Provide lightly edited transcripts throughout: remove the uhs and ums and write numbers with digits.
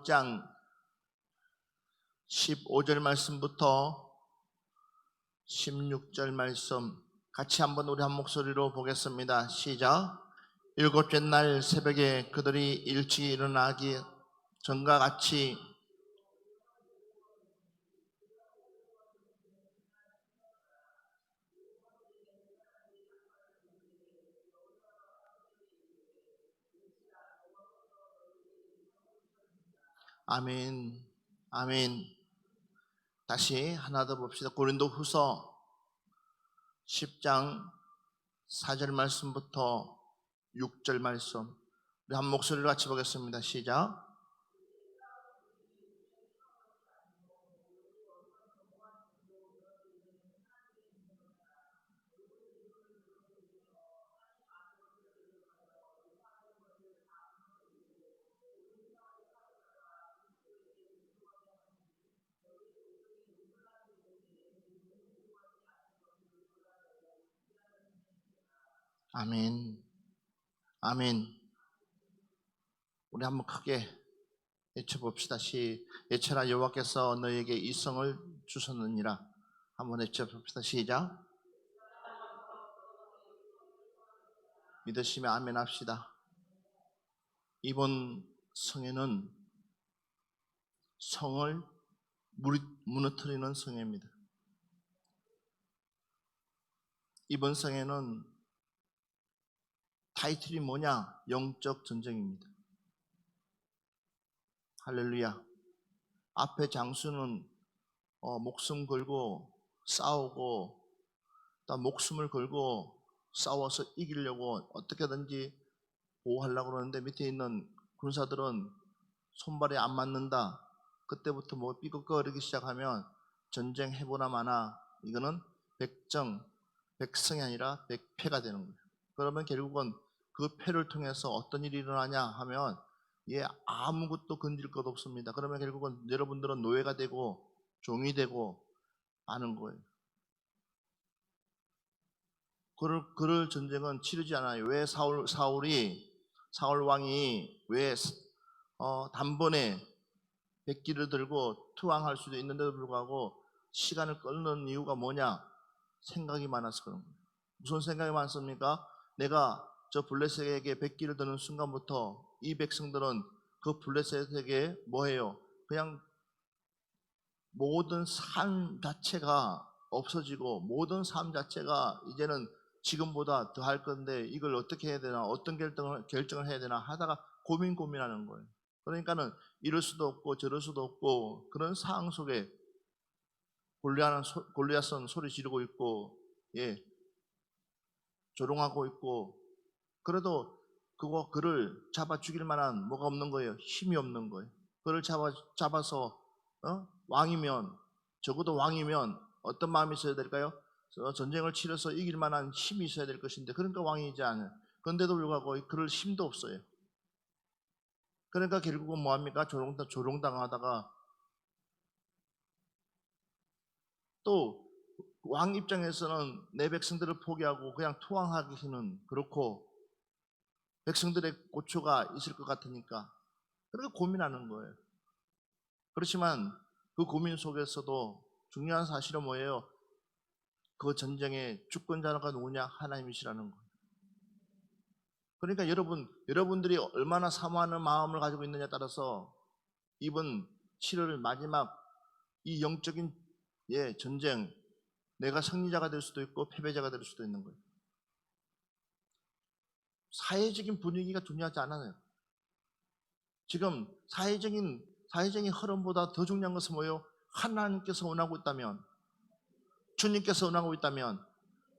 장 15절 말씀부터 16절 말씀 같이 한번 우리 한 목소리로 보겠습니다. 시작. 일곱째 날 새벽에 그들이 일찍 일어나기 전과 같이 아멘, 아멘. 다시 하나 더 봅시다. 고린도후서 10장 4절 말씀부터 6절 말씀 우리 한 목소리로 같이 보겠습니다. 시작. 아멘, 아멘. 우리 한번 크게 외쳐봅시다. 외쳐라 여호와께서 너에게 이 성을 주셨느니라. 한번 외쳐봅시다. 시작. 믿으시면 아멘 합시다. 이번 성회는 성을 무너뜨리는 성회입니다. 이번 성회는 타이틀이 뭐냐? 영적 전쟁입니다. 할렐루야. 앞에 장수는 목숨 걸고 싸우고 또 목숨을 걸고 싸워서 이기려고 어떻게든지 보호하려고 그러는데 밑에 있는 군사들은 손발이 안 맞는다. 그때부터 뭐 삐걱거리기 시작하면 전쟁 해보나 마나 이거는 백성이 아니라 백패가 되는 거예요. 그러면 결국은 그 패를 통해서 어떤 일이 일어나냐 하면 아무것도 건질 것 없습니다. 그러면 결국은 여러분들은 노예가 되고 종이 되고 하는 거예요. 그럴 전쟁은 치르지 않아요. 왜 사울 왕이 왜 단번에 백기를 들고 투항할 수도 있는데도 불구하고 시간을 끌는 이유가 뭐냐? 생각이 많아서 그런 거예요. 무슨 생각이 많습니까? 내가 저 블레셋에게 백기를 드는 순간부터 이 백성들은 그 블레셋에게 뭐해요? 그냥 모든 삶 자체가 없어지고 모든 삶 자체가 이제는 지금보다 더 할 건데 이걸 어떻게 해야 되나, 어떤 결정을 해야 되나 하다가 고민하는 거예요. 그러니까는 이럴 수도 없고 저럴 수도 없고 그런 상황 속에 골리앗은 소리 지르고 있고 조롱하고 있고 그래도 그를 잡아 죽일 만한 뭐가 없는 거예요. 힘이 없는 거예요. 그를 잡아서 왕이면 적어도 왕이면 어떤 마음이 있어야 될까요? 전쟁을 치러서 이길 만한 힘이 있어야 될 것인데 그러니까 왕이지 않아요. 그런데도 불구하고 그럴 힘도 없어요. 그러니까 결국은 뭐합니까? 조롱당하다가 또 왕 입장에서는 내 백성들을 포기하고 그냥 투항하기는 그렇고 백성들의 고초가 있을 것 같으니까 그러니까 고민하는 거예요. 그렇지만 그 고민 속에서도 중요한 사실은 뭐예요? 그 전쟁의 주권자가 누구냐? 하나님이시라는 거예요. 그러니까 여러분들이 얼마나 사모하는 마음을 가지고 있느냐에 따라서 이번 7월 마지막 이 영적인 전쟁 내가 승리자가 될 수도 있고 패배자가 될 수도 있는 거예요. 사회적인 분위기가 중요하지 않아요. 지금 사회적인 흐름보다 더 중요한 것은 뭐예요? 하나님께서 원하고 있다면, 주님께서 원하고 있다면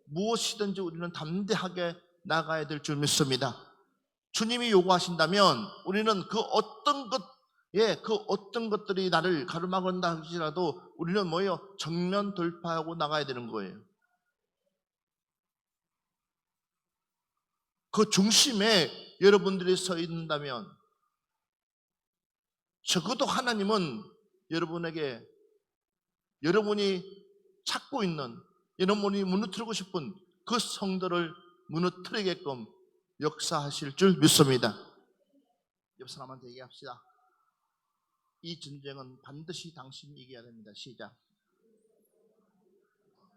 무엇이든지 우리는 담대하게 나가야 될 줄 믿습니다. 주님이 요구하신다면 우리는 그 어떤 것들이 나를 가로막는다 할지라도 우리는 뭐예요? 정면 돌파하고 나가야 되는 거예요. 그 중심에 여러분들이 서 있는다면 적어도 하나님은 여러분에게 여러분이 찾고 있는 여러분이 무너뜨리고 싶은 그 성도를 무너뜨리게끔 역사하실 줄 믿습니다. 옆 사람한테 얘기합시다. 이 전쟁은 반드시 당신이 이겨야 됩니다. 시작.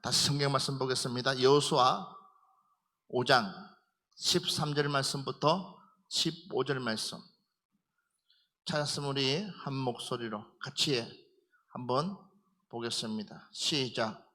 다시 성경 말씀 보겠습니다. 여호수아 5장 13절 말씀부터 15절 말씀 찾았으면 우리 한 목소리로 같이 한번 보겠습니다. 시작.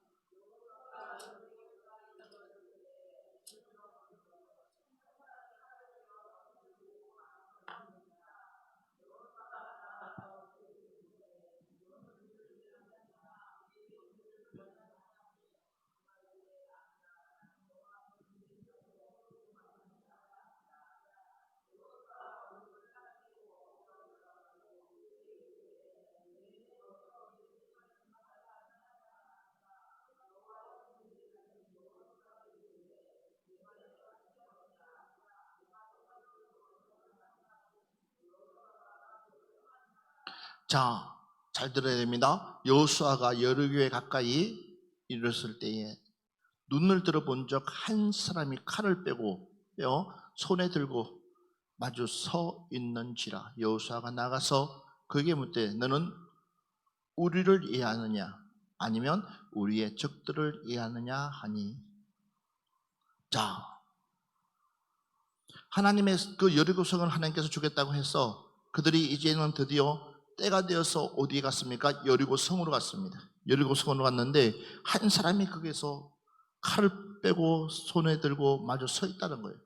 자, 잘 들어야 됩니다. 여호수아가 여리고에 가까이 이르렀을 때에 눈을 들어본 적 한 사람이 칼을 빼고 손에 들고 마주 서 있는지라. 여호수아가 나가서 그에게 묻되 너는 우리를 이해하느냐 아니면 우리의 적들을 이해하느냐 하니. 자, 하나님의 그 여리고 성을 하나님께서 주겠다고 해서 그들이 이제는 드디어 때가 되어서 어디에 갔습니까? 여리고 성으로 갔습니다. 여리고 성으로 갔는데 한 사람이 거기서 칼을 빼고 손에 들고 마주 서 있다는 거예요.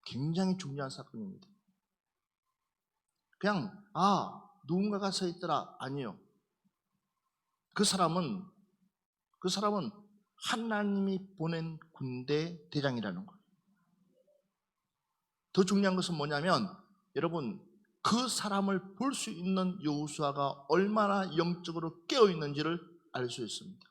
굉장히 중요한 사건입니다. 그냥 누군가가 서 있더라 아니요. 그 사람은 하나님이 보낸 군대 대장이라는 거예요. 더 중요한 것은 뭐냐면 여러분 그 사람을 볼 수 있는 여호수아가 얼마나 영적으로 깨어 있는지를 알 수 있습니다.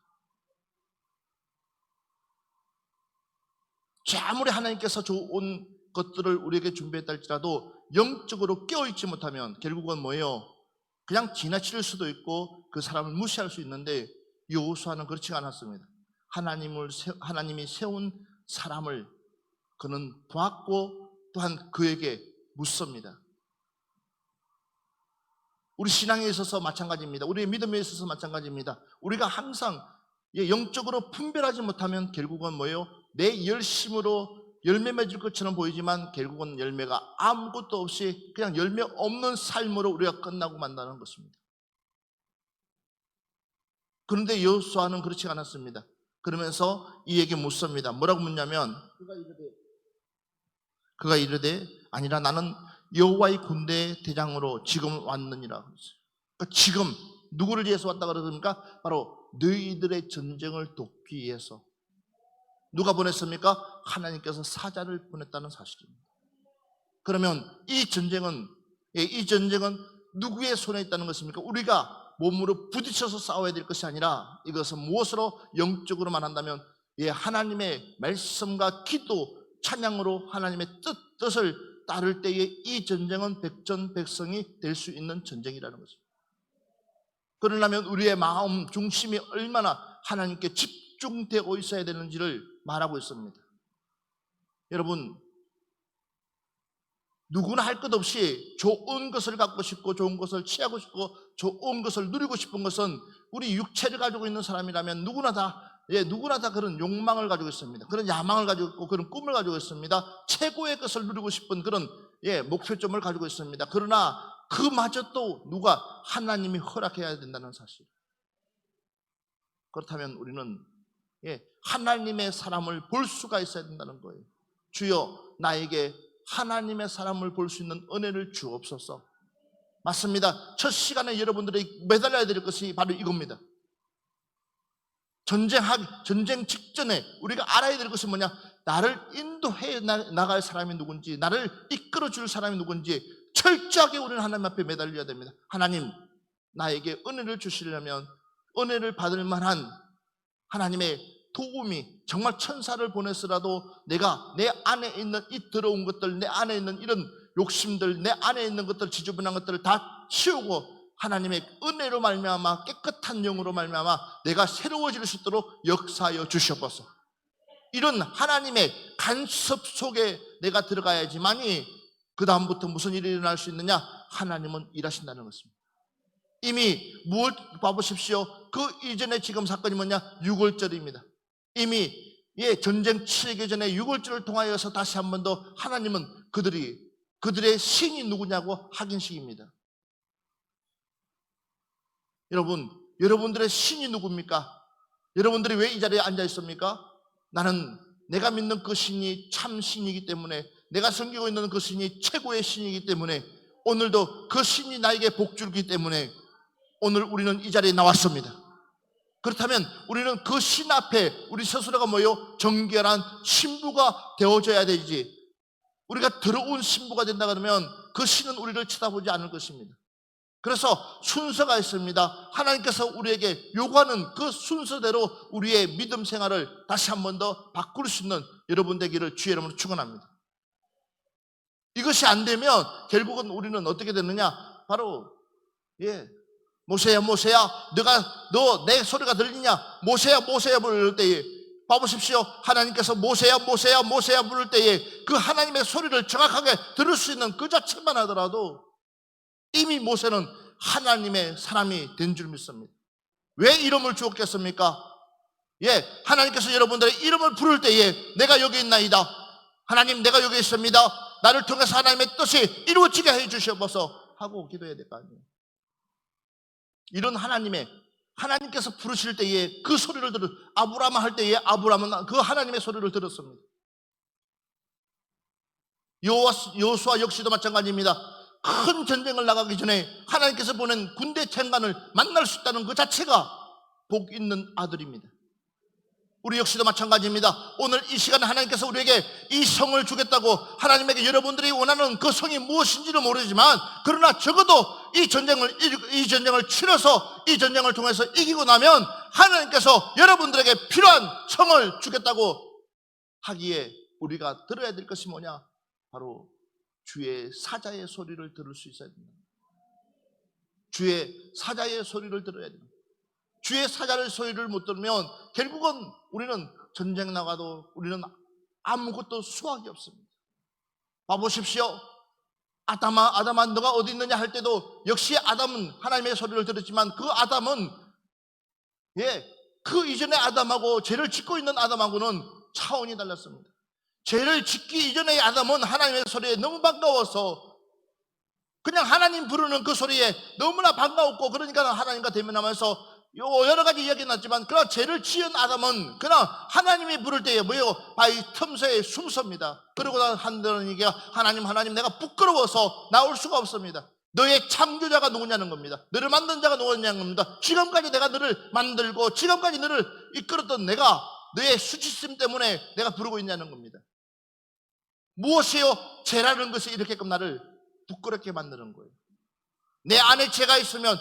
아무리 하나님께서 좋은 것들을 우리에게 준비했다 할지라도 영적으로 깨어 있지 못하면 결국은 뭐예요? 그냥 지나칠 수도 있고 그 사람을 무시할 수 있는데 여호수아는 그렇지 않았습니다. 하나님이 세운 사람을 그는 보았고 또한 그에게 묻습니다. 우리 신앙에 있어서 마찬가지입니다. 우리의 믿음에 있어서 마찬가지입니다. 우리가 항상 영적으로 분별하지 못하면 결국은 뭐예요? 내 열심으로 열매 맺을 것처럼 보이지만 결국은 열매가 아무것도 없이 그냥 열매 없는 삶으로 우리가 끝나고 만다는 것입니다. 그런데 여호수아는 그렇지 않았습니다. 그러면서 이에게 묻습니다. 뭐라고 묻냐면 그가 이르되 아니라 나는 여호와의 군대 대장으로 지금 왔느니라. 그러니까 지금 누구를 위해서 왔다 그러십니까? 바로 너희들의 전쟁을 돕기 위해서. 누가 보냈습니까? 하나님께서 사자를 보냈다는 사실입니다. 그러면 이 전쟁은 누구의 손에 있다는 것입니까? 우리가 몸으로 부딪혀서 싸워야 될 것이 아니라 이것은 무엇으로 영적으로만 한다면 하나님의 말씀과 기도, 찬양으로 하나님의 뜻을 따를 때에 이 전쟁은 백전백승이 될 수 있는 전쟁이라는 것입니다. 그러려면 우리의 마음 중심이 얼마나 하나님께 집중되어 있어야 되는지를 말하고 있습니다. 여러분, 누구나 할 것 없이 좋은 것을 갖고 싶고 좋은 것을 취하고 싶고 좋은 것을 누리고 싶은 것은 우리 육체를 가지고 있는 사람이라면 누구나 다 그런 욕망을 가지고 있습니다. 그런 야망을 가지고 있고 그런 꿈을 가지고 있습니다. 최고의 것을 누리고 싶은 그런 목표점을 가지고 있습니다. 그러나 그마저도 누가 하나님이 허락해야 된다는 사실. 그렇다면 우리는 하나님의 사람을 볼 수가 있어야 된다는 거예요. 주여 나에게 하나님의 사람을 볼 수 있는 은혜를 주옵소서. 맞습니다. 첫 시간에 여러분들이 매달려야 될 것이 바로 이겁니다. 전쟁 직전에 우리가 알아야 될 것이 뭐냐? 나를 인도해 나갈 사람이 누군지, 나를 이끌어 줄 사람이 누군지 철저하게 우리는 하나님 앞에 매달려야 됩니다. 하나님, 나에게 은혜를 주시려면 은혜를 받을 만한 하나님의 도움이, 정말 천사를 보냈으라도 내가 내 안에 있는 이 더러운 것들, 내 안에 있는 이런 욕심들, 내 안에 있는 것들, 지저분한 것들을 다 치우고 하나님의 은혜로 말미암아 깨끗한 영으로 말미암아 내가 새로워질 수 있도록 역사하여 주시옵소서. 이런 하나님의 간섭 속에 내가 들어가야지만이 그 다음부터 무슨 일이 일어날 수 있느냐? 하나님은 일하신다는 것입니다. 이미 무엇 봐보십시오. 그 이전에 지금 사건이 뭐냐? 유월절입니다. 이미 전쟁 치르기 전에 유월절을 통하여서 다시 한 번 더 하나님은 그들의 신이 누구냐고 확인식입니다. 여러분들의 신이 누굽니까? 여러분들이 왜 이 자리에 앉아 있습니까? 나는 내가 믿는 그 신이 참 신이기 때문에, 내가 섬기고 있는 그 신이 최고의 신이기 때문에, 오늘도 그 신이 나에게 복 주기 때문에 오늘 우리는 이 자리에 나왔습니다. 그렇다면 우리는 그 신 앞에 우리 스스로가 정결한 신부가 되어져야 되지. 우리가 더러운 신부가 된다 그러면 그 신은 우리를 쳐다보지 않을 것입니다. 그래서 순서가 있습니다. 하나님께서 우리에게 요구하는 그 순서대로 우리의 믿음 생활을 다시 한 번 더 바꿀 수 있는 여러분 되기를 주의 이름으로 축원합니다. 이것이 안 되면 결국은 우리는 어떻게 되느냐? 바로 모세야 너 내 소리가 들리냐? 모세야 부를 때에 봐보십시오. 하나님께서 모세야 부를 때에 그 하나님의 소리를 정확하게 들을 수 있는 그 자체만 하더라도 이미 모세는 하나님의 사람이 된 줄 믿습니다. 왜 이름을 주었겠습니까? 하나님께서 여러분들의 이름을 부를 때에 내가 여기 있나이다. 하나님 내가 여기 있습니다. 나를 통해서 하나님의 뜻이 이루어지게 해주셔서 하고 기도해야 될 거 아니에요. 이런 하나님께서 부르실 때에 그 소리를 아브라함 할 때에 아브라함은 그 하나님의 소리를 들었습니다. 여호수아 역시도 마찬가지입니다. 큰 전쟁을 나가기 전에 하나님께서 보낸 군대 장관을 만날 수 있다는 그 자체가 복 있는 아들입니다. 우리 역시도 마찬가지입니다. 오늘 이 시간에 하나님께서 우리에게 이 성을 주겠다고 하나님에게 여러분들이 원하는 그 성이 무엇인지는 모르지만, 그러나 적어도 이 전쟁을 치러서 이 전쟁을 통해서 이기고 나면 하나님께서 여러분들에게 필요한 성을 주겠다고 하기에 우리가 들어야 될 것이 뭐냐? 바로 주의 사자의 소리를 들을 수 있어야 됩니다. 주의 사자의 소리를 들어야 됩니다. 주의 사자의 소리를 못 들으면 결국은 우리는 전쟁 나가도 우리는 아무것도 수확이 없습니다. 봐보십시오. 아담아 너가 어디 있느냐 할 때도 역시 아담은 하나님의 소리를 들었지만 그 아담은 그 이전의 아담하고 죄를 짓고 있는 아담하고는 차원이 달랐습니다. 죄를 짓기 이전의 아담은 하나님의 소리에 너무 반가워서 그냥 하나님 부르는 그 소리에 너무나 반가웠고, 그러니까 하나님과 대면하면서 여러 가지 이야기 났지만, 그러나 죄를 지은 아담은 그냥 하나님이 부를 때에 바위 틈새에 숨섭니다. 그러고 한다는 얘기가 하나님 내가 부끄러워서 나올 수가 없습니다. 너의 창조자가 누구냐는 겁니다. 너를 만든 자가 누구냐는 겁니다. 지금까지 내가 너를 만들고 지금까지 너를 이끌었던 내가 너의 수치심 때문에 내가 부르고 있냐는 겁니다. 무엇이요? 죄라는 것이 이렇게끔 나를 부끄럽게 만드는 거예요. 내 안에 죄가 있으면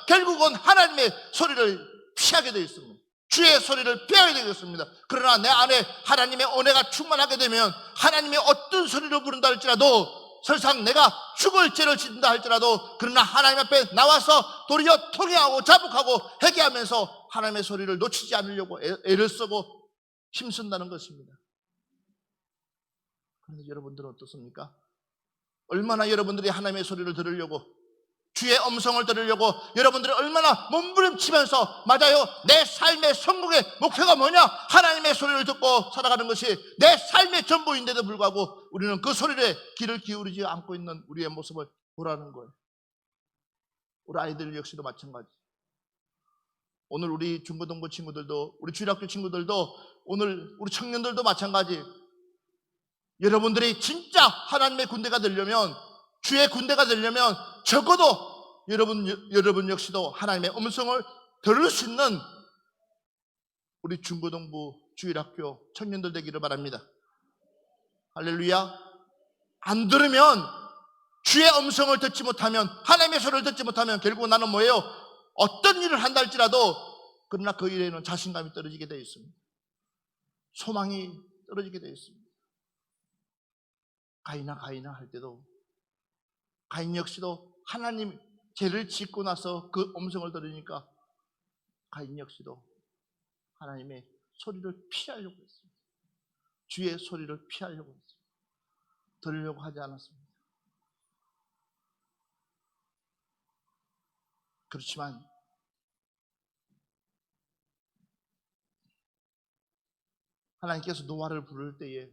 결국은 하나님의 소리를 피하게 되어 있습니다. 주의 소리를 피하게 되겠습니다. 그러나 내 안에 하나님의 은혜가 충만하게 되면 하나님의 어떤 소리를 부른다 할지라도, 설상 내가 죽을 죄를 짓는다 할지라도, 그러나 하나님 앞에 나와서 도리어 통회하고 자복하고 회개하면서 하나님의 소리를 놓치지 않으려고 애를 쓰고 힘쓴다는 것입니다. 그런데 여러분들은 어떻습니까? 얼마나 여러분들이 하나님의 소리를 들으려고, 주의 음성을 들으려고 여러분들이 얼마나 몸부림치면서, 맞아요, 내 삶의 성공의 목표가 뭐냐? 하나님의 소리를 듣고 살아가는 것이 내 삶의 전부인데도 불구하고 우리는 그 소리에 귀를 기울이지 않고 있는 우리의 모습을 보라는 거예요. 우리 아이들 역시도 마찬가지. 오늘 우리 중고등부 친구들도, 우리 주일학교 친구들도, 오늘 우리 청년들도 마찬가지. 여러분들이 진짜 하나님의 군대가 되려면, 주의 군대가 되려면 적어도 여러분 역시도 하나님의 음성을 들을 수 있는 우리 중고등부 주일학교 청년들 되기를 바랍니다. 할렐루야. 안 들으면, 주의 음성을 듣지 못하면, 하나님의 소리를 듣지 못하면 결국 나는 뭐예요? 어떤 일을 한다 할지라도 그러나 그 일에는 자신감이 떨어지게 되어 있습니다. 소망이 떨어지게 되어 있습니다. 가인아 할 때도 가인 역시도 하나님 죄를 짓고 나서 그 음성을 들으니까 가인 역시도 하나님의 소리를 피하려고 했습니다. 주의 소리를 피하려고 했습니다. 들으려고 하지 않았습니다. 그렇지만 하나님께서 노아를 부를 때에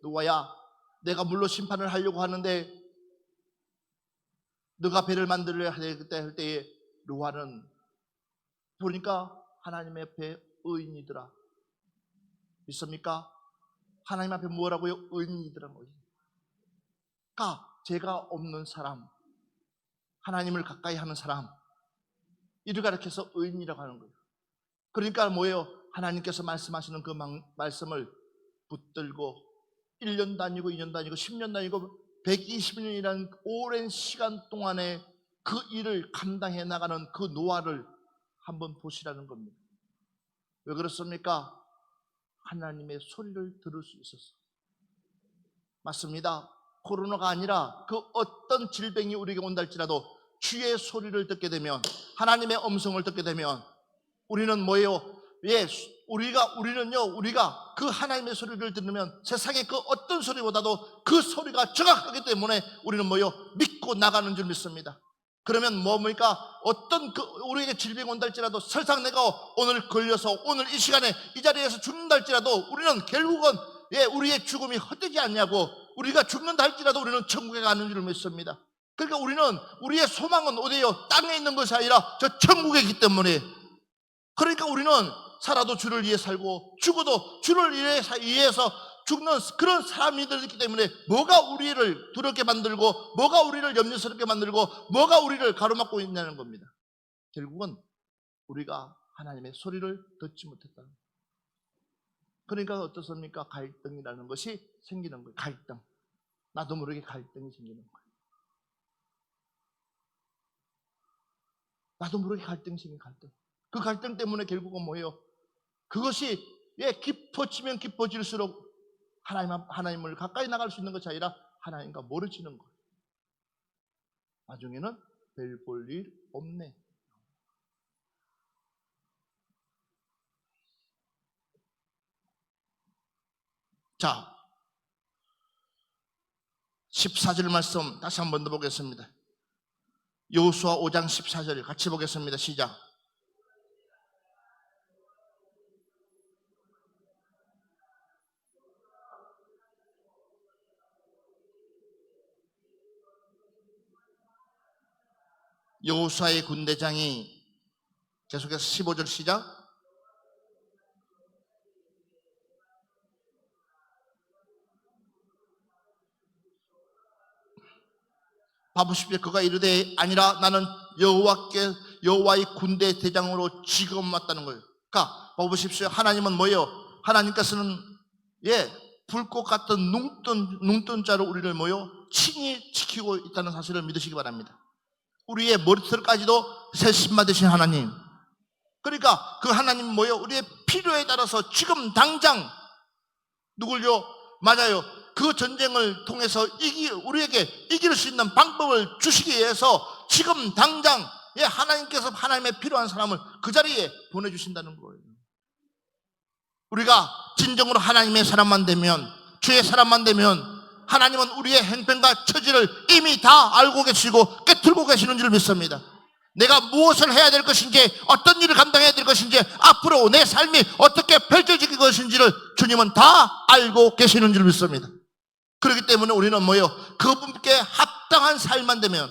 노아야, 내가 물로 심판을 하려고 하는데 너가 배를 만들어야 할 때에 노아는 보니까 하나님 앞에 의인이더라. 믿습니까? 하나님 앞에 뭐라고요? 의인이더라고요. 그러니까 죄가 없는 사람, 하나님을 가까이 하는 사람, 이를 가르쳐서 의인이라고 하는 거예요. 그러니까 뭐예요? 하나님께서 말씀하시는 그 말씀을 붙들고 1년 다니고 2년 다니고 10년 다니고 120년이라는 오랜 시간 동안에 그 일을 감당해 나가는 그 노아를 한번 보시라는 겁니다. 왜 그렇습니까? 하나님의 소리를 들을 수 있었어요. 맞습니다. 코로나가 아니라 그 어떤 질병이 우리에게 온다 할지라도 주의 소리를 듣게 되면, 하나님의 음성을 듣게 되면 우리는 뭐예요? 우리가 그 하나님의 소리를 들으면 세상의 그 어떤 소리보다도 그 소리가 정확하기 때문에 우리는 뭐예요? 믿고 나가는 줄 믿습니다. 그러면 뭡니까? 어떤 우리에게 질병이 온다 할지라도, 설상 내가 오늘 걸려서 오늘 이 시간에 이 자리에서 죽는다 할지라도 우리는 결국은 우리의 죽음이 헛되지 않냐고, 우리가 죽는다 할지라도 우리는 천국에 가는 줄 믿습니다. 그러니까 우리의 소망은 어디에요? 땅에 있는 것이 아니라 저 천국에 있기 때문에, 그러니까 우리는 살아도 주를 위해 살고 죽어도 주를 위해서 죽는 그런 사람이 되기 때문에 뭐가 우리를 두렵게 만들고 뭐가 우리를 염려스럽게 만들고 뭐가 우리를 가로막고 있냐는 겁니다. 결국은 우리가 하나님의 소리를 듣지 못했다는 거예요. 그러니까 어떻습니까? 갈등이라는 것이 생기는 거예요. 갈등. 나도 모르게 갈등이 생기는 거예요. 나도 모르게 갈등이 생기는 갈등. 그 갈등 때문에 결국은 뭐예요? 그것이 깊어지면 깊어질수록 하나님을 가까이 나갈 수 있는 것이 아니라 하나님과 멀어지는 거예요. 나중에는 별 볼 일 없네. 자, 14절 말씀 다시 한 번 더 보겠습니다. 여호수아 5장 14절 같이 보겠습니다. 시작. 여호수아의 군대장이 계속해서 15절 시작. 봐보십시오. 그가 이르되 아니라 나는 여호와의 군대 대장으로 지금 왔다는 거예요. 그러니까 봐보십시오. 하나님은 뭐예요? 하나님께서는 불꽃 같은 눈뜬자로 우리를 뭐예요? 친히 지키고 있다는 사실을 믿으시기 바랍니다. 우리의 머리털까지도 세심만 되신 하나님. 그러니까 그 하나님은 뭐예요? 우리의 필요에 따라서 지금 당장 누굴요? 맞아요. 그 전쟁을 통해서 우리에게 이길 수 있는 방법을 주시기 위해서 지금 당장 하나님께서 하나님의 필요한 사람을 그 자리에 보내주신다는 거예요. 우리가 진정으로 하나님의 사람만 되면, 주의 사람만 되면 하나님은 우리의 행편과 처지를 이미 다 알고 계시고 꿰뚫고 계시는 줄 믿습니다. 내가 무엇을 해야 될 것인지, 어떤 일을 감당해야 될 것인지, 앞으로 내 삶이 어떻게 펼쳐질 것인지를 주님은 다 알고 계시는 줄 믿습니다. 그렇기 때문에 우리는 뭐예요? 그분께 합당한 삶만 되면,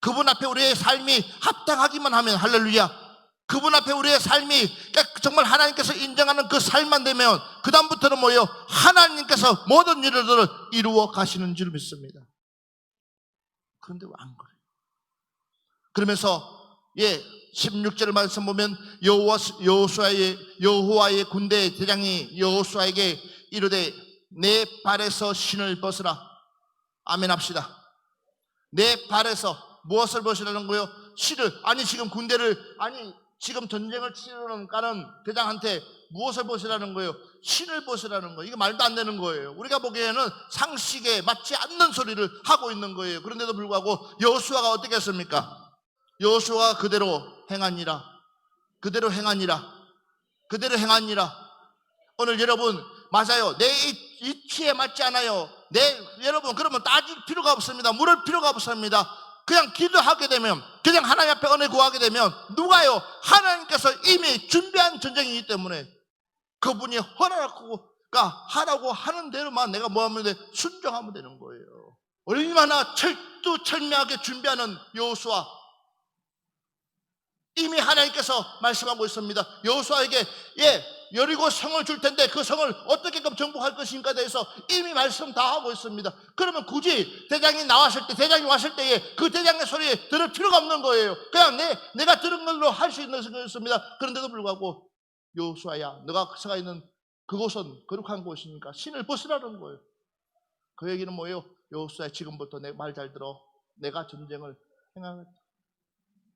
그분 앞에 우리의 삶이 합당하기만 하면, 할렐루야, 그분 앞에 우리의 삶이 정말 하나님께서 인정하는 그 삶만 되면 그 다음부터는 뭐예요? 하나님께서 모든 일들을 이루어 가시는 줄 믿습니다. 그런데 왜 안 그래요? 그러면서 16절 말씀 보면 여호와의 군대 대장이 여호수아에게 이르되 내 발에서 신을 벗으라. 아멘 합시다. 내 발에서 무엇을 벗으라는 거예요? 신을. 아니 지금 지금 전쟁을 치르는 가는 대장한테 무엇을 벗으라는 거예요? 신을 벗으라는 거예요. 이게 말도 안 되는 거예요. 우리가 보기에는 상식에 맞지 않는 소리를 하고 있는 거예요. 그런데도 불구하고 여호수아가 어떻게 했습니까? 여호수아가 그대로 행하니라. 오늘 여러분 맞아요. 내 이치에 맞지 않아요. 여러분, 그러면 따질 필요가 없습니다. 물을 필요가 없습니다. 그냥 기도하게 되면, 그냥 하나님 앞에 은혜 구하게 되면, 누가요? 하나님께서 이미 준비한 전쟁이기 때문에 그분이 하라고 하는 대로만 내가 뭐 하면 돼? 순종하면 되는 거예요. 얼마나 철두철미하게 준비하는 여호수아. 이미 하나님께서 말씀하고 있습니다. 여호수아에게 여리고 성을 줄 텐데 그 성을 어떻게 정복할 것인가에 대해서 이미 말씀 다 하고 있습니다. 그러면 굳이 대장이 왔을 때에 그 대장의 소리 들을 필요가 없는 거예요. 그냥 내가 들은 걸로 할 수 있는 것입니다. 그런데도 불구하고 여호수아야, 너가 가 있는 그곳은 거룩한 곳이니까 신을 벗으라는 거예요. 그 얘기는 뭐예요? 여호수아, 지금부터 내 말 잘 들어. 내가 전쟁을 행하겠다.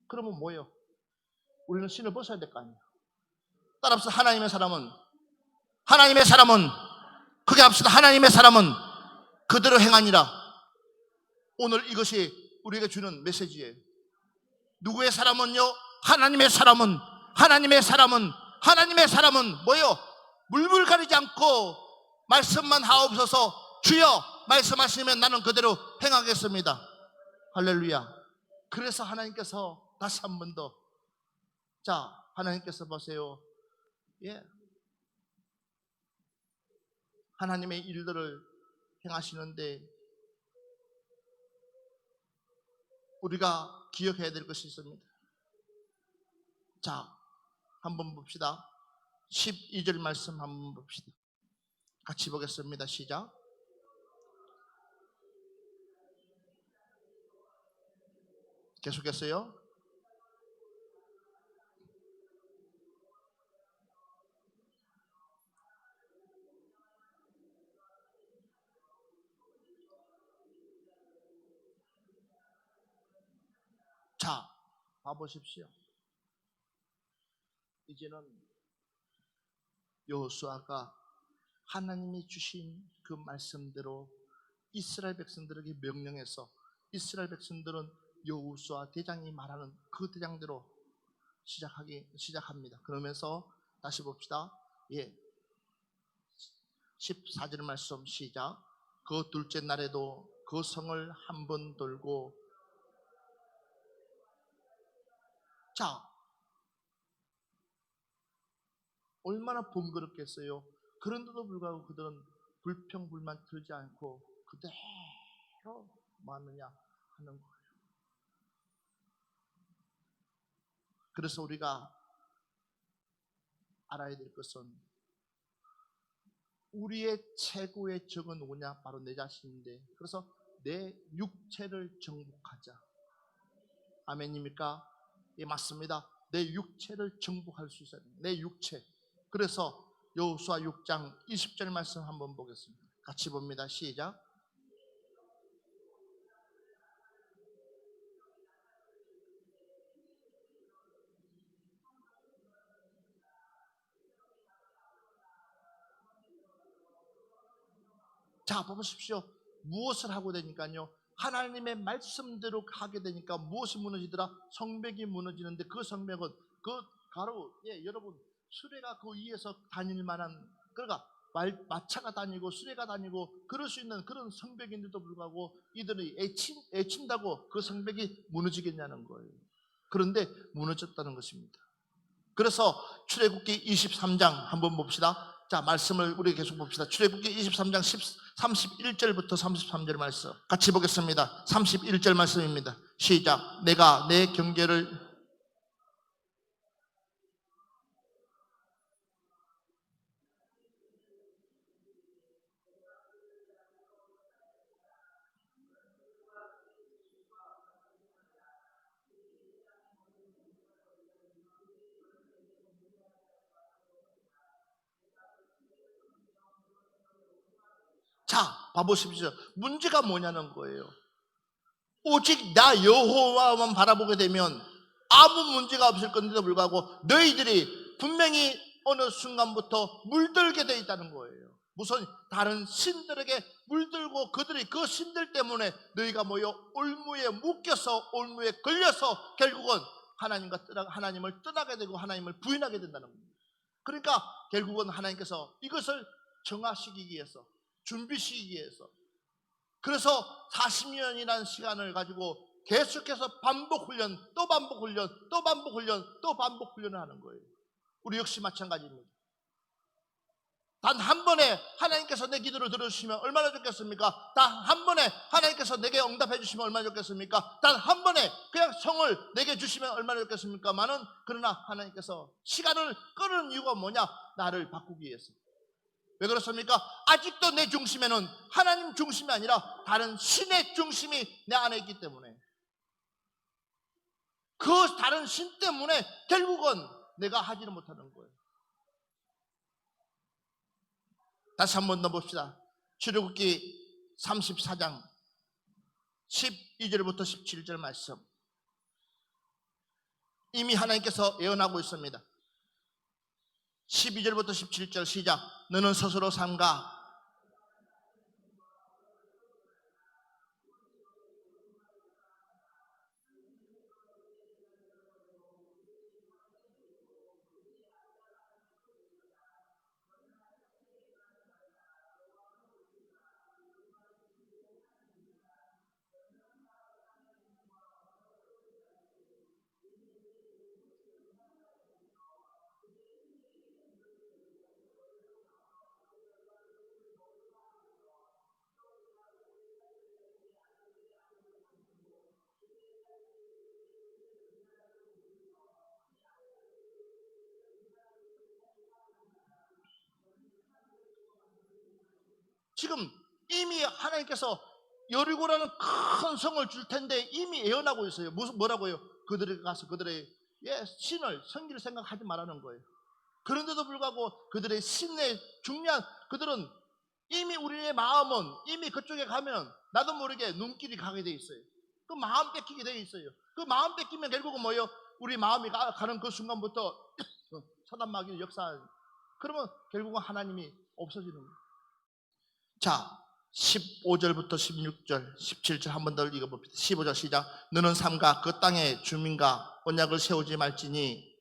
그러면 뭐예요? 우리는 신을 벗어야 될 거 아니에요. 따라서 하나님의 사람은 그게 합시다. 하나님의 사람은 그대로 행하니라. 오늘 이것이 우리에게 주는 메시지예요. 누구의 사람은요? 하나님의 사람은 뭐예요? 물불 가리지 않고 말씀만 하옵소서. 주여 말씀하시면 나는 그대로 행하겠습니다. 할렐루야. 그래서 하나님께서 다시 한 번 더, 하나님께서 보세요. 하나님의 일들을 행하시는데 우리가 기억해야 될 것이 있습니다. 한번 봅시다. 12절 말씀 한번 봅시다. 같이 보겠습니다. 시작. 계속했어요. 봐보십시오. 이제는 여호수아가 하나님이 주신 그 말씀대로 이스라엘 백성들에게 명령해서, 이스라엘 백성들은 여호수아 대장이 말하는 그 대장대로 시작합니다. 그러면서 다시 봅시다. 14절 말씀 시작. 그 둘째 날에도 그 성을 한 번 돌고, 얼마나 번거롭겠어요. 그런데도 불구하고 그들은 불평불만 들지 않고 그대로 뭐 하느냐 하는 거예요. 그래서 우리가 알아야 될 것은, 우리의 최고의 적은 누구냐? 바로 내 자신인데, 그래서 내 육체를 정복하자. 아멘입니까? 맞습니다. 내 육체를 정복할 수 있어요. 내 육체. 그래서 여호수아 6장 20절 말씀 한번 보겠습니다. 같이 봅니다. 시작. 보십시오. 무엇을 하고 되니까요? 하나님의 말씀대로 하게 되니까 무엇이 무너지더라? 성벽이 무너지는데, 그 성벽은 여러분, 수레가 그 위에서 다닐 만한, 그러니까 마차가 다니고 수레가 다니고 그럴 수 있는 그런 성벽인데도 불구하고 이들이 애친다고 그 성벽이 무너지겠냐는 거예요. 그런데 무너졌다는 것입니다. 그래서 출애굽기 23장 한번 봅시다. 말씀을 우리 계속 봅시다. 출애굽기 23장 31절부터 33절 말씀 같이 보겠습니다. 31절 말씀입니다. 시작. 내가 내 경계를 봐보십시오. 문제가 뭐냐는 거예요. 오직 나 여호와만 바라보게 되면 아무 문제가 없을 건데도 불구하고 너희들이 분명히 어느 순간부터 물들게 되어 있다는 거예요. 무슨 다른 신들에게 물들고, 그들이 그 신들 때문에 너희가 올무에 묶여서, 올무에 걸려서 결국은 하나님을 떠나게 되고 하나님을 부인하게 된다는 겁니다. 그러니까 결국은 하나님께서 이것을 정화시키기 위해서, 준비시키기 위해서. 그래서 40년이라는 시간을 가지고 계속해서 반복 훈련, 또 반복 훈련, 또 반복 훈련, 또 반복 훈련을 하는 거예요. 우리 역시 마찬가지입니다. 단 한 번에 하나님께서 내 기도를 들어주시면 얼마나 좋겠습니까? 단 한 번에 하나님께서 내게 응답해 주시면 얼마나 좋겠습니까? 단 한 번에 그냥 성을 내게 주시면 얼마나 좋겠습니까? 그러나 하나님께서 시간을 끄는 이유가 뭐냐? 나를 바꾸기 위해서. 왜 그렇습니까? 아직도 내 중심에는 하나님 중심이 아니라 다른 신의 중심이 내 안에 있기 때문에, 그 다른 신 때문에 결국은 내가 하지는 못하는 거예요. 다시 한 번 더 봅시다. 출애굽기 34장 12절부터 17절 말씀. 이미 하나님께서 예언하고 있습니다. 12절부터 17절 시작. 너는 스스로 삼가 지금 이미 하나님께서 여리고라는 큰 성을 줄 텐데 이미 예언하고 있어요. 뭐라고요? 그들에게 가서 그들의 신을, 성기를 생각하지 말라는 거예요. 그런데도 불구하고 그들의 신의 중요한, 그들은 이미 우리의 마음은 이미 그쪽에 가면 나도 모르게 눈길이 가게 돼 있어요. 그 마음 뺏기게 돼 있어요. 그 마음 뺏기면 결국은 뭐예요? 우리 마음이 가는 그 순간부터 사단 마귀의 역사, 그러면 결국은 하나님이 없어지는 거예요. 자, 15절부터 16절, 17절 한 번 더 읽어봅시다. 15절 시작. 너는 삼가 그 땅의 주민과 언약을 세우지 말지니.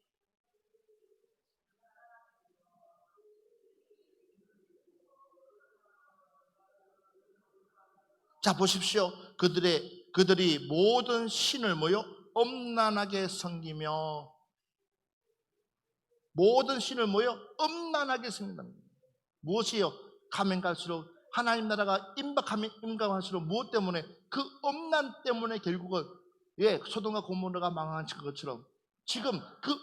자, 보십시오. 그들이 모든 신을 뭐요? 엄란하게 섬기며, 모든 신을 뭐요? 엄란하게 섬긴다. 무엇이요? 가면 갈수록 하나님 나라가 임박하면 임박할수록 무엇 때문에? 그 엄란 때문에 결국은 소돔과 고모라가 망한 것처럼 지금 그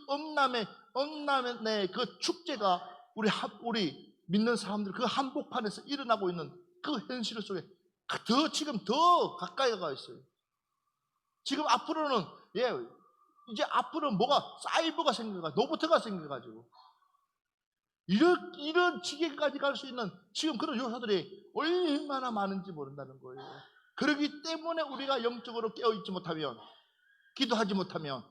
엄란의 그 축제가 우리 믿는 사람들 그 한복판에서 일어나고 있는 그 현실 속에 지금 더 가까이 가 있어요. 지금 앞으로는 이제 앞으로는 뭐가 사이버가 생겨가지고 로봇가 생겨가지고 이런 지경까지 갈 수 있는 지금 그런 요소들이 얼마나 많은지 모른다는 거예요. 그렇기 때문에 우리가 영적으로 깨어있지 못하면, 기도하지 못하면,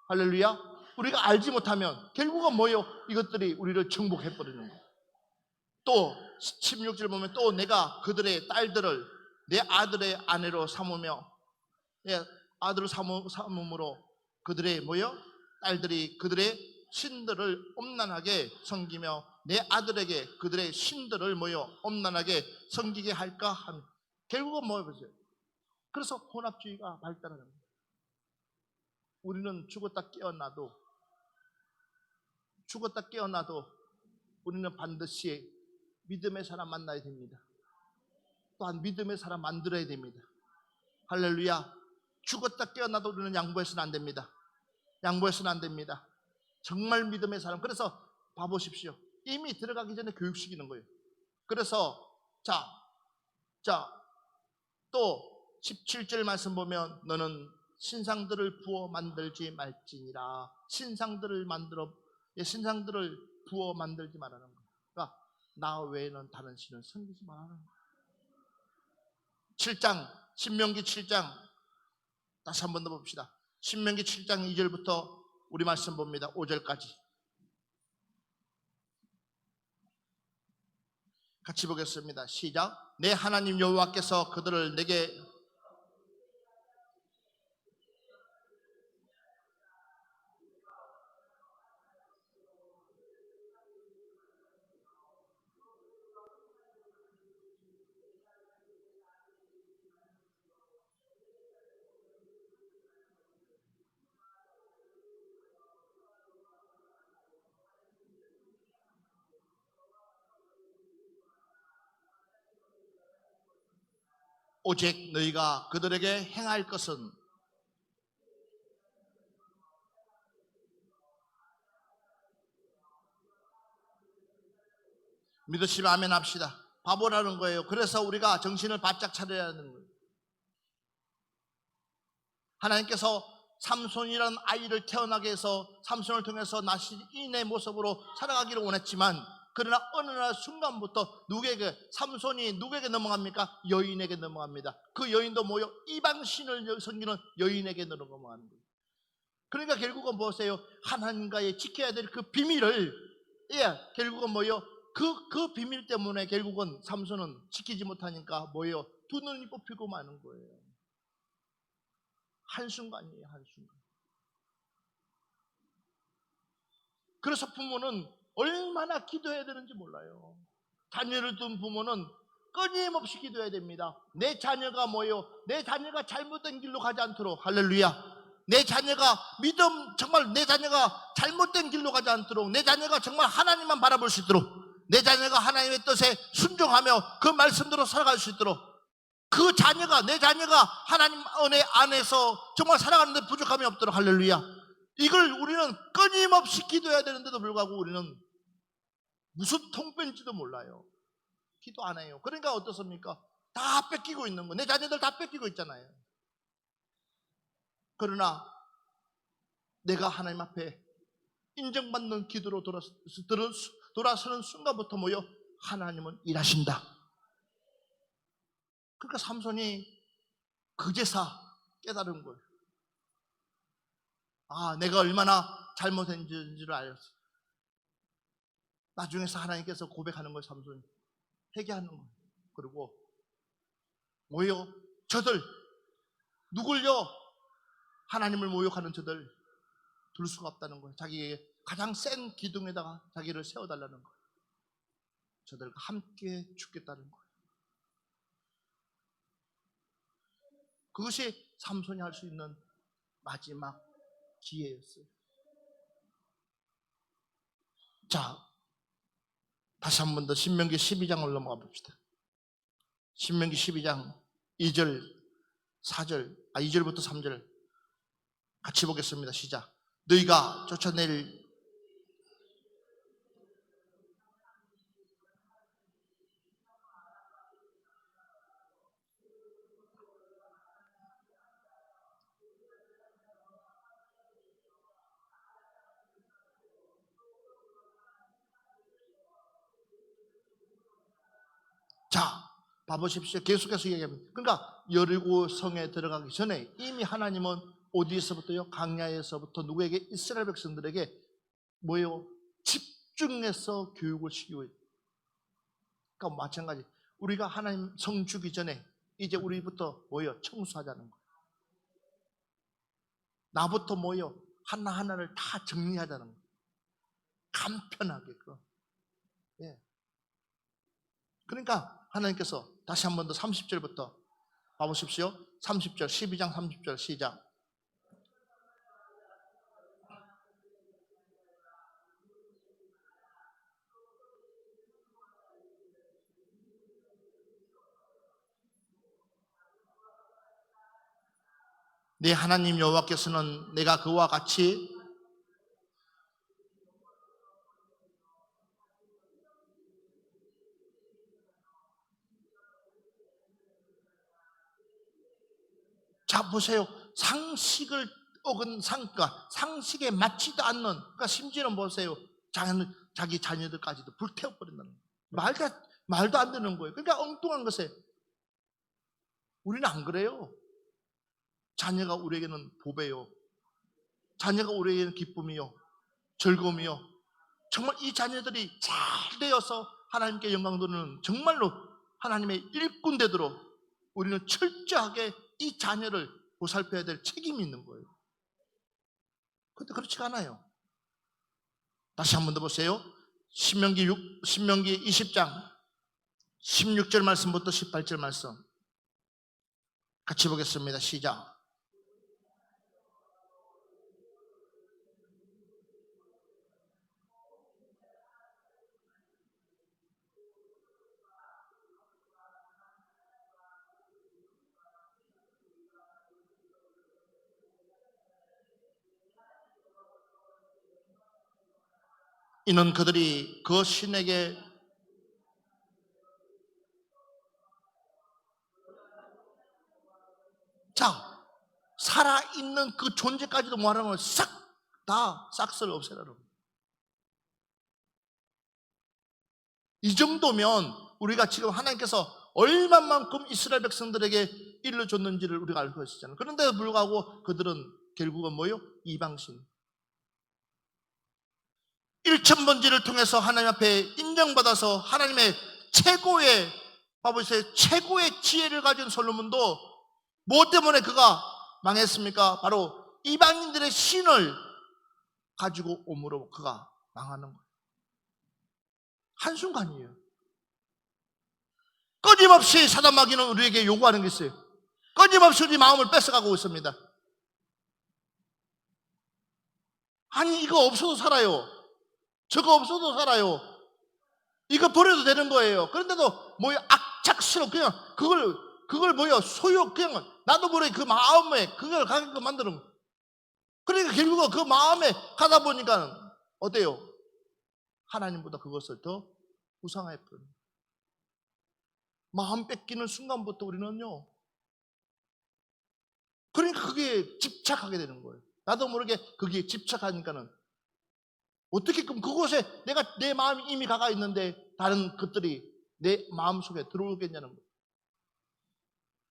할렐루야, 우리가 알지 못하면 결국은 뭐예요? 이것들이 우리를 정복해버리는 거예요. 또 16절 보면 또 내가 그들의 딸들을 내 아들의 아내로 삼으며, 아들을 삼음으로 그들의 딸들이 그들의 신들을 엄란하게 섬기며 내 아들에게 그들의 신들을 엄란하게 섬기게 할까 하는, 결국은 보세요. 그래서 혼합주의가 발달하는 거예요. 우리는 죽었다 깨어나도 우리는 반드시 믿음의 사람 만나야 됩니다. 또한 믿음의 사람 만들어야 됩니다. 할렐루야. 죽었다 깨어나도 우리는 양보해서는 안 됩니다. 양보해서는 안 됩니다. 정말 믿음의 사람. 그래서 봐보십시오. 이미 들어가기 전에 교육시키는 거예요. 그래서 또 17절 말씀 보면 너는 신상들을 부어 만들지 말지니라. 신상들을 부어 만들지 말라는 거예요. 그러니까 나 외에는 다른 신을 섬기지 말라는 거예요. 신명기 7장 다시 한 번 더 봅시다. 신명기 7장 2절부터 우리 말씀 봅니다. 5절까지 같이 보겠습니다. 시작. 내 하나님 여호와께서 그들을 내게 오직 너희가 그들에게 행할 것은 믿으시면 아멘 합시다. 바보라는 거예요. 그래서 우리가 정신을 바짝 차려야 하는 거예요. 하나님께서 삼손이라는 아이를 태어나게 해서 삼손을 통해서 나시인의 모습으로 살아가기를 원했지만, 그러나 어느 날 순간부터 누구에게, 삼손이 누구에게 넘어갑니까? 여인에게 넘어갑니다. 그 여인도 뭐요? 이방신을 섬기는 여인에게 넘어가는 거예요. 그러니까 결국은 보세요. 하나님과의 지켜야 될 그 비밀을, 결국은 뭐요? 그 비밀 때문에 결국은 삼손은 지키지 못하니까 뭐예요? 두 눈이 뽑히고 마는 거예요. 한순간이에요, 한순간. 그래서 부모는 얼마나 기도해야 되는지 몰라요. 자녀를 둔 부모는 끊임없이 기도해야 됩니다. 내 자녀가 뭐예요? 내 자녀가 잘못된 길로 가지 않도록, 할렐루야. 내 자녀가 정말 내 자녀가 잘못된 길로 가지 않도록, 내 자녀가 정말 하나님만 바라볼 수 있도록, 내 자녀가 하나님의 뜻에 순종하며 그 말씀대로 살아갈 수 있도록, 그 자녀가, 내 자녀가 하나님 은혜 안에서 정말 살아가는데 부족함이 없도록, 할렐루야. 이걸 우리는 끊임없이 기도해야 되는데도 불구하고 우리는 무슨 통뺀지도 몰라요. 기도 안 해요. 그러니까 어떻습니까? 다 뺏기고 있는 거. 내 자녀들 다 뺏기고 있잖아요. 그러나 내가 하나님 앞에 인정받는 기도로 돌아서는 순간부터 뭐요? 하나님은 일하신다. 그러니까 삼손이 그제서 깨달은 거예요. 아, 내가 얼마나 잘못했는지를 알았어요. 나중에서 하나님께서 고백하는 거예요. 삼손이 회개하는 거예요. 그리고 뭐요? 저들, 누굴요? 하나님을 모욕하는 저들 둘 수가 없다는 거예요. 자기에게 가장 센 기둥에다가 자기를 세워달라는 거예요. 저들과 함께 죽겠다는 거예요. 그것이 삼손이 할 수 있는 마지막 기회였어요. 자, 다시 한 번 더 신명기 12장을 넘어가 봅시다. 신명기 12장 2절, 4절, 2절부터 3절 같이 보겠습니다. 시작. 너희가 쫓아낼 자, 봐보십시오. 계속해서 얘기합니다. 그러니까 여리고 성에 들어가기 전에 이미 하나님은 어디에서부터요? 광야에서부터 누구에게? 이스라엘 백성들에게 뭐예요? 집중해서 교육을 시키고 있어요. 그러니까 마찬가지. 우리가 하나님 성 주기 전에 이제 우리부터 뭐예요? 청소하자는 거예요. 나부터 뭐예요? 하나하나를 다 정리하자는 거예요. 간편하게. 예. 그러니까 하나님께서 다시 한 번 더 30절부터 봐보십시오. 30절, 12장 30절 시작. 내 하나님 여호와께서는 내가 그와 같이 자 보세요. 상식을 어긴 상식에 맞지도 않는, 그러니까 심지어는 보세요. 자기 자녀들까지도 불태워버린다는 거예요. 말도 안 되는 거예요. 그러니까 엉뚱한 것에 우리는 안 그래요. 자녀가 우리에게는 보배요. 자녀가 우리에게는 기쁨이요, 즐거움이요. 정말 이 자녀들이 잘 되어서 하나님께 영광 돌리는 정말로 하나님의 일꾼 되도록 우리는 철저하게 이 자녀를 보살펴야 될 책임이 있는 거예요. 그런데 그렇지가 않아요. 다시 한 번 더 보세요. 신명기 20장 16절 말씀부터 18절 말씀 같이 보겠습니다. 시작. 이는 그들이 그 신에게 자, 살아있는 그 존재까지도 뭐하라는 거예요? 싹 다 싹스를 없애라는 거예요. 이 정도면 우리가 지금 하나님께서 얼마만큼 이스라엘 백성들에게 일러줬는지를 우리가 알 수 있잖아요. 그런데도 불구하고 그들은 결국은 뭐예요? 이방신. 1,000번지를 통해서 하나님 앞에 인정받아서 하나님의 최고의, 봐보세요, 최고의 지혜를 가진 솔로몬도 뭐 때문에 그가 망했습니까? 바로 이방인들의 신을 가지고 옴으로 그가 망하는 거예요. 한순간이에요. 끊임없이 사단 마귀는 우리에게 요구하는 게 있어요. 끊임없이 우리 마음을 뺏어가고 있습니다. 아니, 이거 없어도 살아요. 저거 없어도 살아요. 이거 버려도 되는 거예요. 그런데도 뭐요? 악착스럽고 그냥 그걸 뭐요? 소유, 그냥 나도 모르게 그 마음에 그걸 가게끔 만드는 거예요. 그러니까 결국은 그 마음에 가다 보니까 어때요? 하나님보다 그것을 더 우상화했거든요. 마음 뺏기는 순간부터 우리는요, 그러니까 그게 집착하게 되는 거예요. 나도 모르게 그게 집착하니까는 어떻게끔 그곳에 내 마음이 이미 가가 있는데 다른 것들이 내 마음 속에 들어오겠냐는 거예요.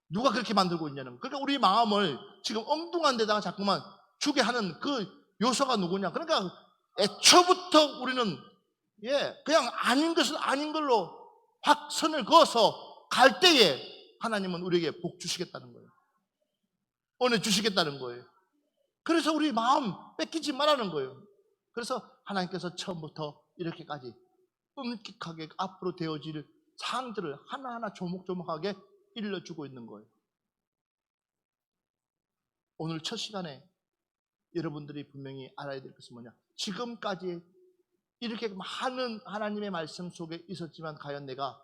누가 그렇게 만들고 있냐는 거예요. 그러니까 우리 마음을 지금 엉뚱한 데다가 자꾸만 주게 하는 그 요소가 누구냐. 그러니까 애초부터 우리는 그냥 아닌 것은 아닌 걸로 확 선을 그어서 갈 때에 하나님은 우리에게 복 주시겠다는 거예요. 은혜 주시겠다는 거예요. 그래서 우리 마음 뺏기지 말라는 거예요. 그래서 하나님께서 처음부터 이렇게까지 엄격하게 앞으로 되어질 사항들을 하나하나 조목조목하게 일러주고 있는 거예요. 오늘 첫 시간에 여러분들이 분명히 알아야 될 것은 뭐냐, 지금까지 이렇게 많은 하나님의 말씀 속에 있었지만 과연 내가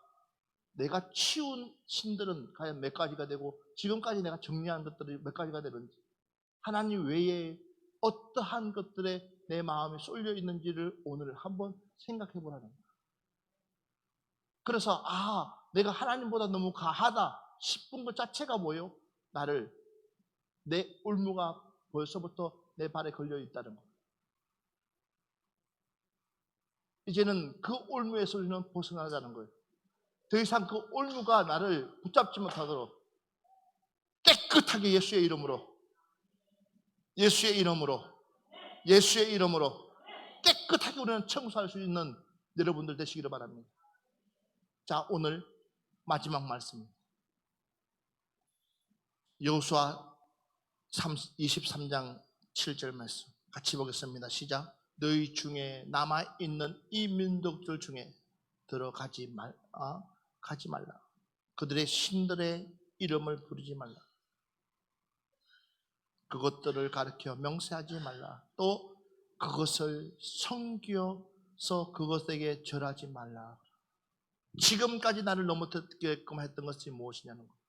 치운 신들은 과연 몇 가지가 되고 지금까지 내가 정리한 것들이 몇 가지가 되는지, 하나님 외에 어떠한 것들에 내 마음이 쏠려 있는지를 오늘 한번 생각해 보라는 거예요. 그래서 내가 하나님보다 너무 가하다 싶은 것 자체가 뭐예요? 내 올무가 벌써부터 내 발에 걸려 있다는 거예요. 이제는 그 올무에서 우리는 벗어나자는 거예요. 더 이상 그 올무가 나를 붙잡지 못하도록 깨끗하게 예수의 이름으로 깨끗하게 우리는 청소할 수 있는 여러분들 되시기를 바랍니다. 자, 오늘 마지막 말씀, 여호수아 23장 7절 말씀 같이 보겠습니다. 시작. 너희 중에 남아있는 이 민족들 중에 들어가지 말라. 그들의 신들의 이름을 부르지 말라. 그것들을 가르쳐 명세하지 말라. 또 그것을 섬겨서 그것에게 절하지 말라. 지금까지 나를 넘어뜨리게끔 했던 것이 무엇이냐는 거예요.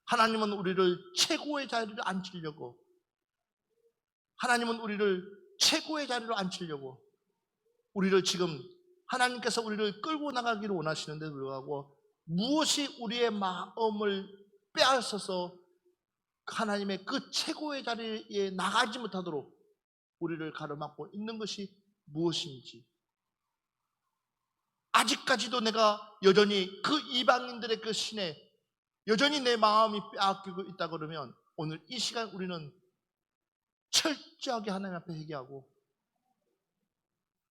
하나님은 우리를 최고의 자리를 앉히려고, 우리를 지금 하나님께서 우리를 끌고 나가기를 원하시는데도 불구하고 무엇이 우리의 마음을 빼앗아서 하나님의 그 최고의 자리에 나가지 못하도록 우리를 가로막고 있는 것이 무엇인지, 아직까지도 내가 여전히 그 이방인들의 그 신에 여전히 내 마음이 빼앗기고 있다 그러면 오늘 이 시간 우리는 철저하게 하나님 앞에 회개하고,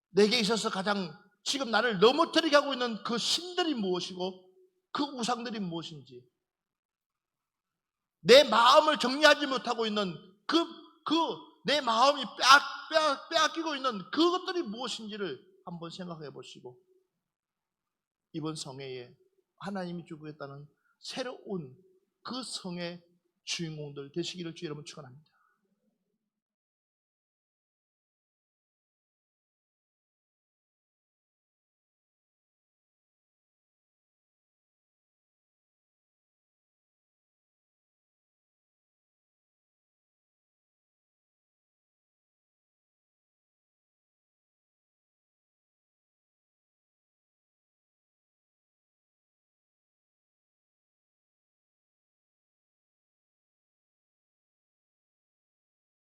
내게 있어서 가장 지금 나를 넘어뜨리게 하고 있는 그 신들이 무엇이고 그 우상들이 무엇인지, 내 마음을 정리하지 못하고 있는 내 마음이 빼앗기고 있는 그것들이 무엇인지를 한번 생각해 보시고, 이번 성회에 하나님이 주겠다는 새로운 그 성의 주인공들 되시기를 주 여러분 축원합니다.